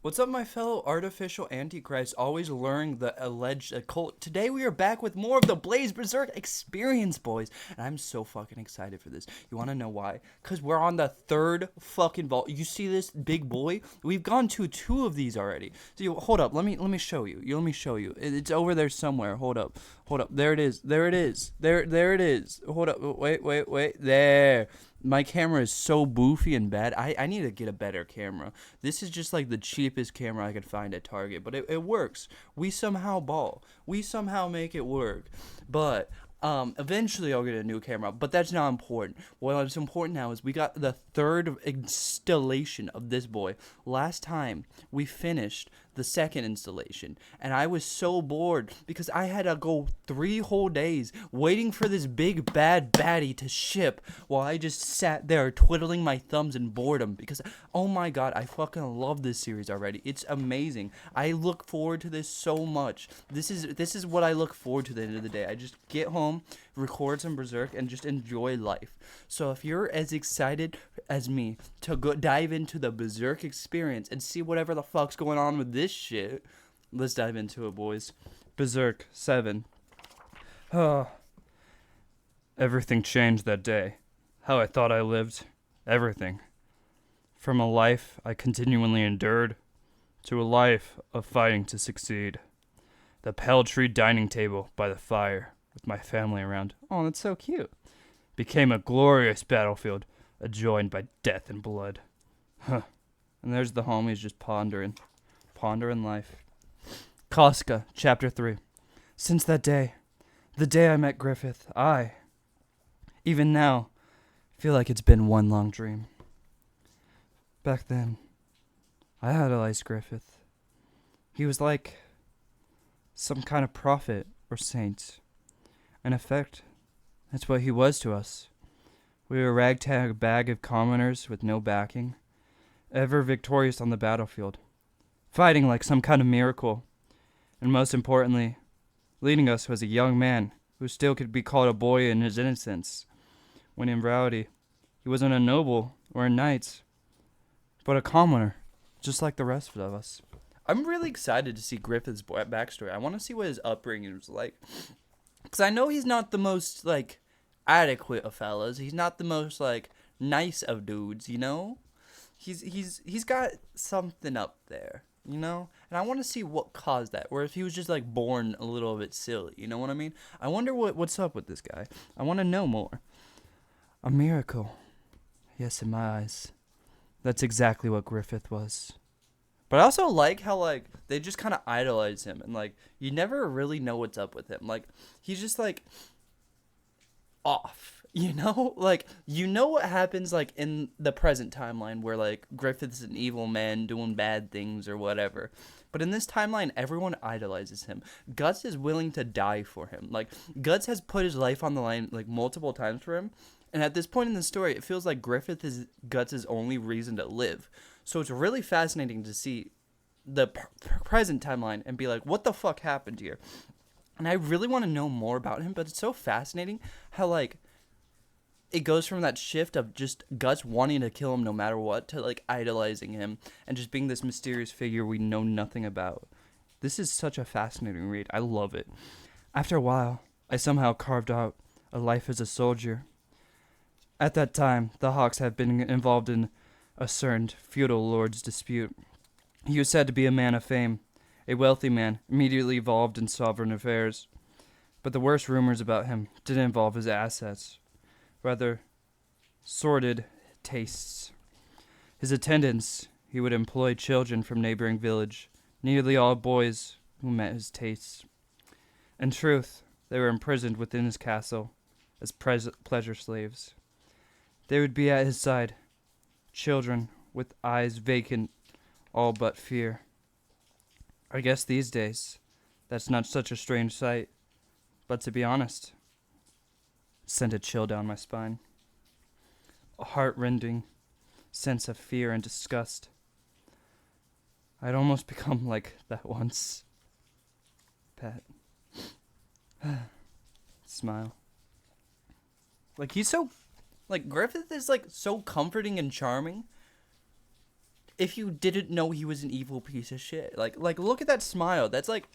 What's up, my fellow artificial antichrist, always luring the alleged occult? Today we are back with more of the Blaze Berserk experience, boys. And I'm so fucking excited for this. You want to know why? Because we're on the third fucking vault. You see this big boy? We've gone to two of these already. So hold up. Let me show you. Let me show you. It's over there somewhere. Hold up. Hold up. There it is. There it is. There it is. Hold up. Wait. There. My camera is so boofy and bad. I need to get a better camera. This is just like the cheapest camera I could find at Target, but it works. We somehow ball. We somehow make it work. But eventually I'll get a new camera, but that's not important. What's important now is we got the third installation of this boy. Last time we finished the second installation, and I was so bored because I had to go 3 whole days waiting for this big bad baddie to ship while I just sat there twiddling my thumbs in boredom because, oh my god, I fucking love this series already. It's amazing. I look forward to this so much. This is what I look forward to at the end of the day. I just get home, record some Berserk, and just enjoy life. So if you're as excited as me to go dive into the Berserk experience and see whatever the fuck's going on with this shit, let's dive into it, boys. Berserk 7. Oh, everything changed that day. How I thought I lived. Everything. From a life I continually endured to a life of fighting to succeed. The Peltry dining table by the fire with my family around. Oh, that's so cute. Became a glorious battlefield, adjoined by death and blood. Huh. And there's the homies just pondering life. Casca, Chapter 3. Since that day, the day I met Griffith, even now, feel like it's been one long dream. Back then, I idolized Griffith. He was like some kind of prophet or saint. In effect, that's what he was to us. We were a ragtag bag of commoners with no backing, ever victorious on the battlefield, fighting like some kind of miracle, and most importantly, leading us was a young man who still could be called a boy in his innocence, when in reality, he wasn't a noble or a knight, but a commoner, just like the rest of us. I'm really excited to see Griffith's backstory. I want to see what his upbringing was like. Because I know he's not the most, like, adequate of fellas. He's not the most, like, nice of dudes, you know? He's got something up there, you know? And I want to see what caused that. Or if he was just, like, born a little bit silly, you know what I mean? I wonder what's up with this guy. I want to know more. A miracle. Yes, in my eyes. That's exactly what Griffith was. But I also like how, like, they just kind of idolize him. And, like, you never really know what's up with him. Like, he's just, like, off. You know? Like, you know what happens, like, in the present timeline where, like, Griffith's an evil man doing bad things or whatever. But in this timeline, everyone idolizes him. Guts is willing to die for him. Like, Guts has put his life on the line, like, multiple times for him. And at this point in the story, it feels like Griffith is Guts' only reason to live. So it's really fascinating to see the present timeline and be like, what the fuck happened here? And I really want to know more about him, but it's so fascinating how, like, it goes from that shift of just Guts wanting to kill him no matter what to, like, idolizing him and just being this mysterious figure we know nothing about. This is such a fascinating read. I love it. After a while, I somehow carved out a life as a soldier. At that time, the Hawks had been involved in a certain feudal lord's dispute. He was said to be a man of fame, a wealthy man, immediately involved in sovereign affairs. But the worst rumors about him didn't involve his assets, rather sordid tastes. His attendants, he would employ children from neighboring village, nearly all boys who met his tastes. In truth, they were imprisoned within his castle as pleasure slaves. They would be at his side, children with eyes vacant all but fear. I guess these days, that's not such a strange sight, but to be honest, it sent a chill down my spine. A heart-rending sense of fear and disgust. I'd almost become like that once. Pet. Smile. Like, he's so, like, Griffith is, like, so comforting and charming. if you didn't know he was an evil piece of shit. Like look at that smile. That's like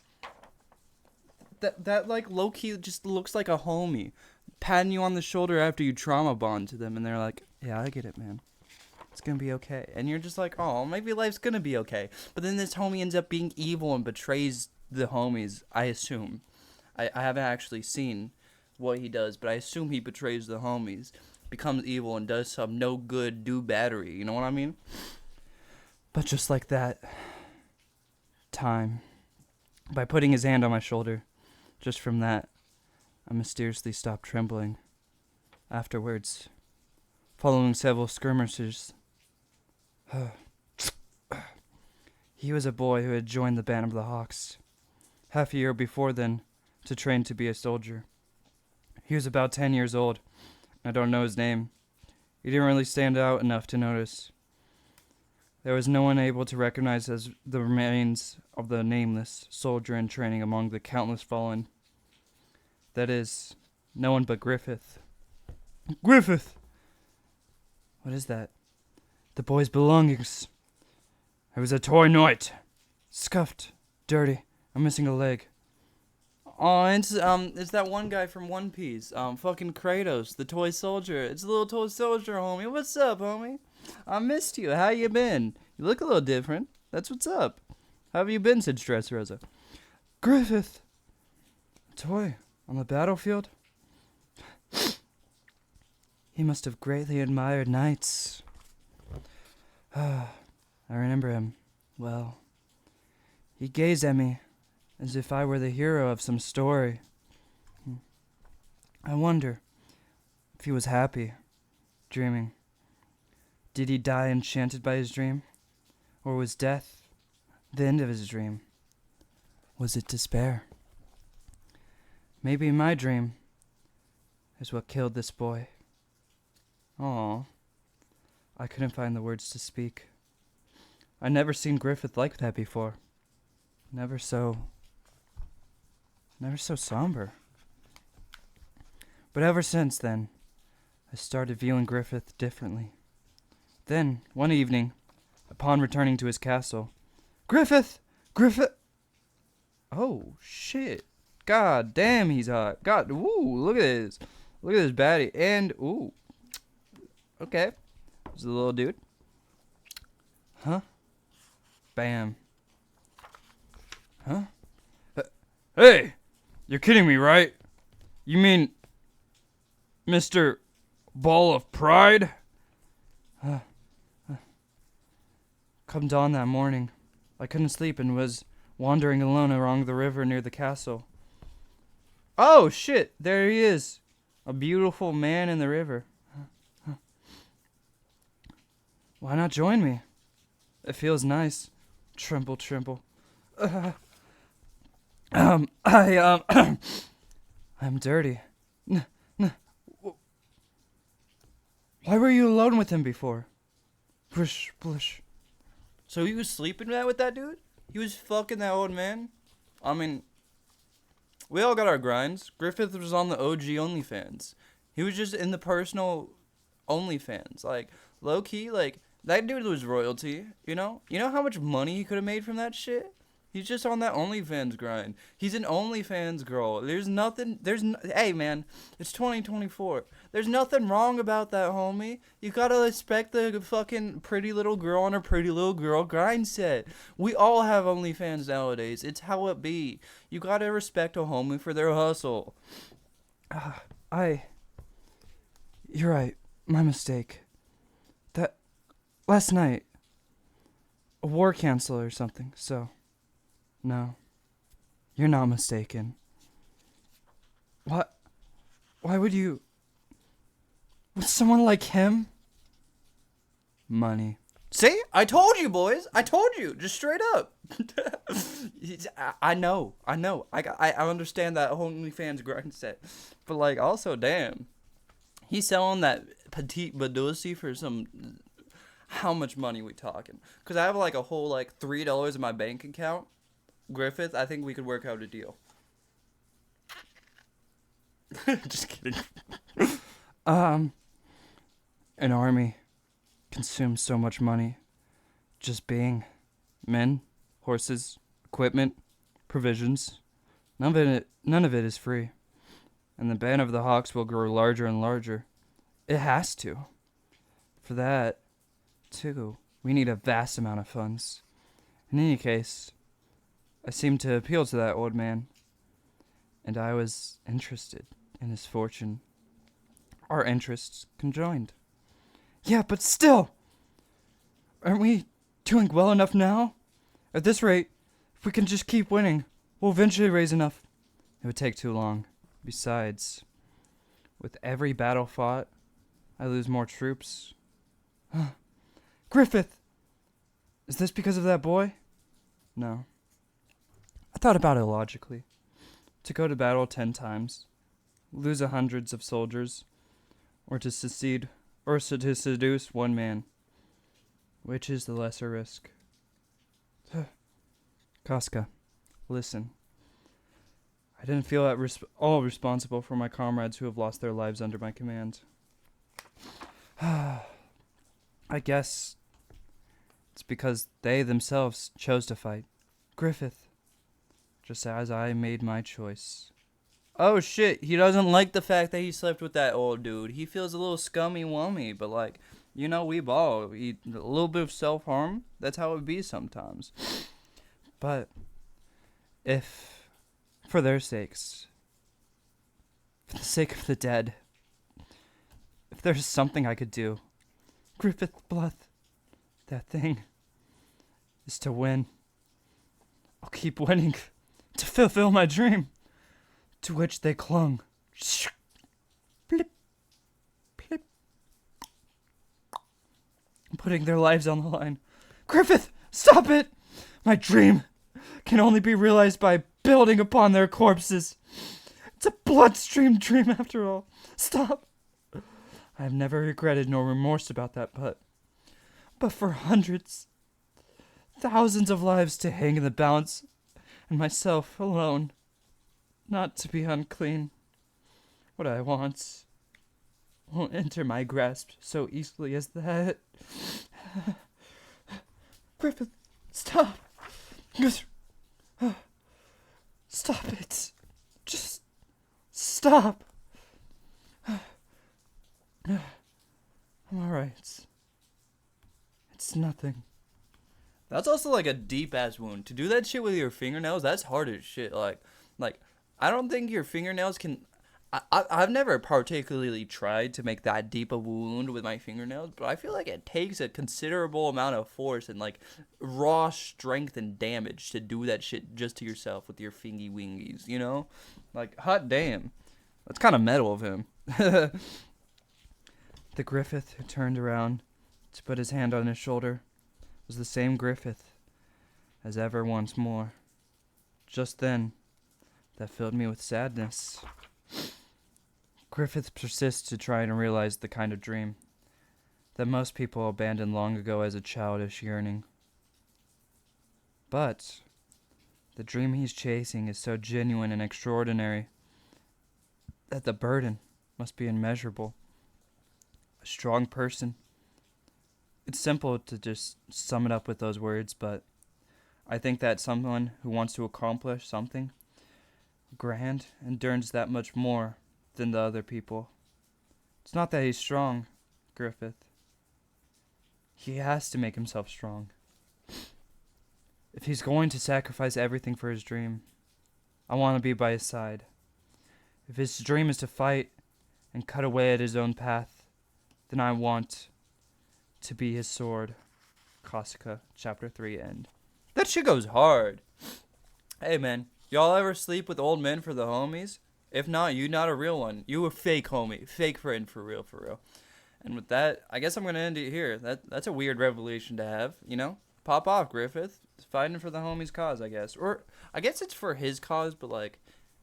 that like low key just looks like a homie patting you on the shoulder after you trauma bond to them, and they're like, "Yeah, I get it, man. It's gonna be okay." And you're just like, "Oh, maybe life's gonna be okay." But then this homie ends up being evil and betrays the homies. I assume. I haven't actually seen what he does, but I assume he betrays the homies, becomes evil, and does some no good do battery. You know what I mean? But just like that time, by putting his hand on my shoulder, just from that, I mysteriously stopped trembling. Afterwards, following several skirmishes, he was a boy who had joined the band of the Hawks, half a year before then, to train to be a soldier. He was about 10 years old. I don't know his name. He didn't really stand out enough to notice. There was no one able to recognize as the remains of the nameless soldier in training among the countless fallen. That is, no one but Griffith. Griffith! What is that? The boy's belongings. It was a toy knight. Scuffed, dirty. I'm missing a leg. Oh, it's that one guy from One Piece. Fucking Kratos, the toy soldier. It's a little toy soldier, homie. What's up, homie? I missed you. How you been? You look a little different. That's what's up. How have you been since Dressrosa? Griffith! A toy on the battlefield? He must have greatly admired knights. I remember him well. He gazed at me as if I were the hero of some story. I wonder if he was happy, dreaming. Did he die enchanted by his dream? Or was death the end of his dream? Was it despair? Maybe my dream is what killed this boy. Aw, I couldn't find the words to speak. I'd never seen Griffith like that before. Never so somber. But ever since then, I started viewing Griffith differently. Then, one evening, upon returning to his castle, Griffith! Griffith! Oh, shit. God damn, he's hot. God, ooh, look at this. Look at this baddie. And, ooh. Okay. There's a little dude. Huh? Bam. Huh? Hey! You're kidding me, right? You mean Mr. Ball of Pride? Come dawn that morning, I couldn't sleep and was wandering alone along the river near the castle. Oh, shit! There he is. A beautiful man in the river. Why not join me? It feels nice. Tremble, tremble. I'm dirty. Why were you alone with him before? Blish, blish. So he was sleeping with that dude? He was fucking that old man? I mean, we all got our grinds. Griffith was on the OG OnlyFans. He was just in the personal OnlyFans. Like, low-key, like, that dude was royalty, you know? You know how much money he could have made from that shit? He's just on that OnlyFans grind. He's an OnlyFans girl. Hey, man, it's 2024. There's nothing wrong about that, homie. You gotta respect the fucking pretty little girl on a pretty little girl grind set. We all have OnlyFans nowadays. It's how it be. You gotta respect a homie for their hustle. You're right. My mistake. Last night, a war cancel or something, so... No, you're not mistaken. What? Why would you... With someone like him? Money. See? I told you, boys. I told you. Just straight up. I know. I understand that OnlyFans grind set. But, like, also, damn. He's selling that petite Badusi for some... How much money we talking? Because I have, like, a whole, like, $3 in my bank account. Griffith, I think we could work out a deal. Just kidding. An army consumes so much money. just being. Men, horses, equipment, provisions. None of it is free. And the band of the Hawks will grow larger and larger. It has to. For that, too, we need a vast amount of funds. In any case, I seemed to appeal to that old man, and I was interested in his fortune. Our interests conjoined. Yeah, but still! Aren't we doing well enough now? At this rate, if we can just keep winning, we'll eventually raise enough. It would take too long. Besides, with every battle fought, I lose more troops. Griffith! Is this because of that boy? No. I thought about it logically. To go to battle 10 times, lose hundreds of soldiers, or to secede, or to seduce one man. Which is the lesser risk? Casca, listen. I didn't feel at all responsible for my comrades who have lost their lives under my command. I guess it's because they themselves chose to fight. Griffith, just as I made my choice. Oh shit, he doesn't like the fact that he slept with that old dude. He feels a little scummy wummy, but like, you know, we all eat a little bit of self-harm. That's how it be sometimes. But if, for their sakes, for the sake of the dead, if there's something I could do, Griffith Bluth, that thing is to win. I'll keep winning to fulfill my dream, to which they clung. Blip, blip. Putting their lives on the line. Griffith, stop it! My dream can only be realized by building upon their corpses. It's a bloodstream dream after all. Stop. I have never regretted nor remorse about that, but for hundreds, thousands of lives to hang in the balance, and myself alone, not to be unclean. What I want won't enter my grasp so easily as that. Griffith, stop. Stop it. Just stop. I'm alright. It's nothing. That's also like a deep ass wound. To do that shit with your fingernails, that's hard as shit. Like I don't think your fingernails can. I've never particularly tried to make that deep a wound with my fingernails, but I feel like it takes a considerable amount of force and like raw strength and damage to do that shit just to yourself with your fingy wingies, you know? Like, hot damn. That's kind of metal of him. The Griffith who turned around to put his hand on his shoulder was the same Griffith as ever once more. Just then, that filled me with sadness. Griffith persists to try and realize the kind of dream that most people abandoned long ago as a childish yearning. But the dream he's chasing is so genuine and extraordinary that the burden must be immeasurable. A strong person. It's simple to just sum it up with those words, but I think that someone who wants to accomplish something grand endures that much more than the other people. It's not that he's strong, Griffith. He has to make himself strong. If he's going to sacrifice everything for his dream, I want to be by his side. If his dream is to fight and cut away at his own path, then I want to be his sword. Kosuke, chapter 3, end. That shit goes hard. Hey man, y'all ever sleep with old men for the homies? If not, you not a real one. You a fake homie. Fake friend for real, for real. And with that, I guess I'm going to end it here. That's a weird revelation to have, you know? Pop off, Griffith. Fighting for the homie's cause, I guess. Or, I guess it's for his cause, but, like,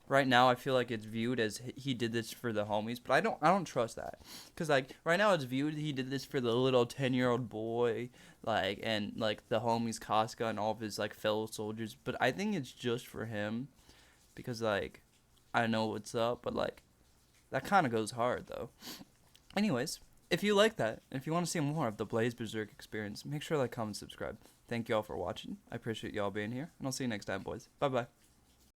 right now I feel like it's viewed as he did this for the homies. But I don't trust that. Because, like, right now it's viewed he did this for the little 10-year-old boy, like, and, like, the homies Casca and all of his, like, fellow soldiers. But I think it's just for him. Because, like, I know what's up, but, like, that kind of goes hard, though. Anyways, if you like that, if you want to see more of the Blaze Berserk experience, make sure to like, comment, subscribe. Thank you all for watching. I appreciate y'all being here, and I'll see you next time, boys. Bye bye.